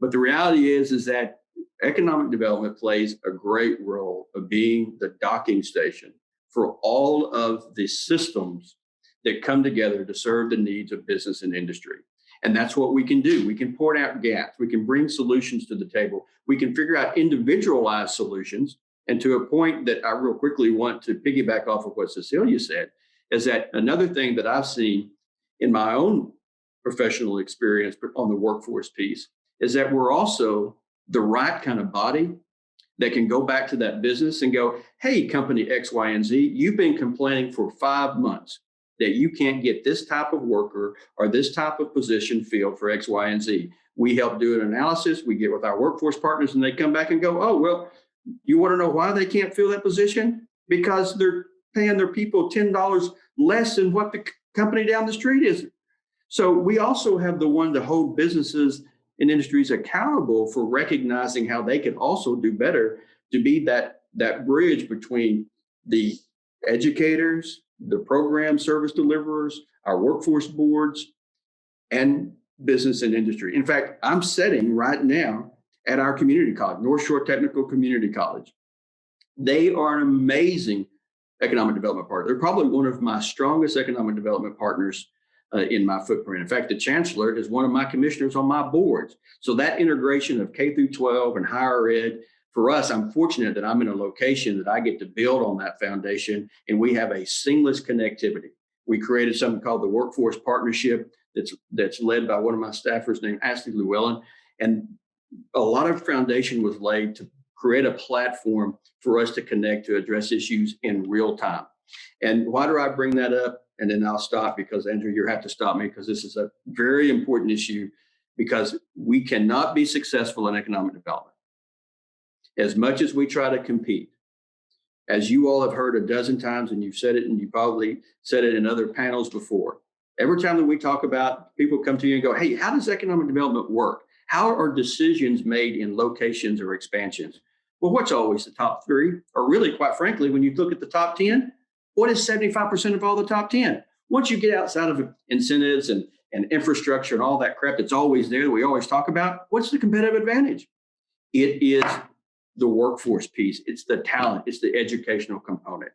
But the reality is that economic development plays a great role of being the docking station for all of the systems that come together to serve the needs of business and industry. And that's what we can do. We can point out gaps. We can bring solutions to the table. We can figure out individualized solutions. And to a point that I real quickly want to piggyback off of what Cecilia said, is that another thing that I've seen in my own professional experience on the workforce piece is that we're also the right kind of body that can go back to that business and go, hey, company X, Y, and Z, you've been complaining for 5 months that you can't get this type of worker or this type of position filled for X, Y, and Z. We help do an analysis. We get with our workforce partners and they come back and go, oh, well, you want to know why they can't fill that position? Because they're paying their people $10 less than what the company down the street is. So we also have the one to hold businesses and industries accountable for recognizing how they can also do better to be that bridge between the educators, the program service deliverers, our workforce boards, and business and industry. In fact, I'm setting right now at our community college, North Shore Technical Community College. They are an amazing economic development partner. They're probably one of my strongest economic development partners in my footprint. In fact, the chancellor is one of my commissioners on my boards. So that integration of K through 12 and higher ed, for us, I'm fortunate that I'm in a location that I get to build on that foundation, and we have a seamless connectivity. We created something called the Workforce Partnership that's led by one of my staffers named Ashley Llewellyn. And a lot of foundation was laid to create a platform for us to connect to address issues in real time. And why do I bring that up? And then I'll stop because, Andrew, you have to stop me because this is a very important issue, because we cannot be successful in economic development as much as we try to compete. As you all have heard a dozen times, and you've said it, and you probably said it in other panels before, every time that we talk about, people come to you and go, hey, how does economic development work? How are decisions made in locations or expansions? Well, what's always the top 3? Or really, quite frankly, when you look at the top 10, what is 75% of all the top 10? Once you get outside of incentives and infrastructure and all that crap that's always there that we always talk about, what's the competitive advantage? It is the workforce piece. It's the talent. It's the educational component.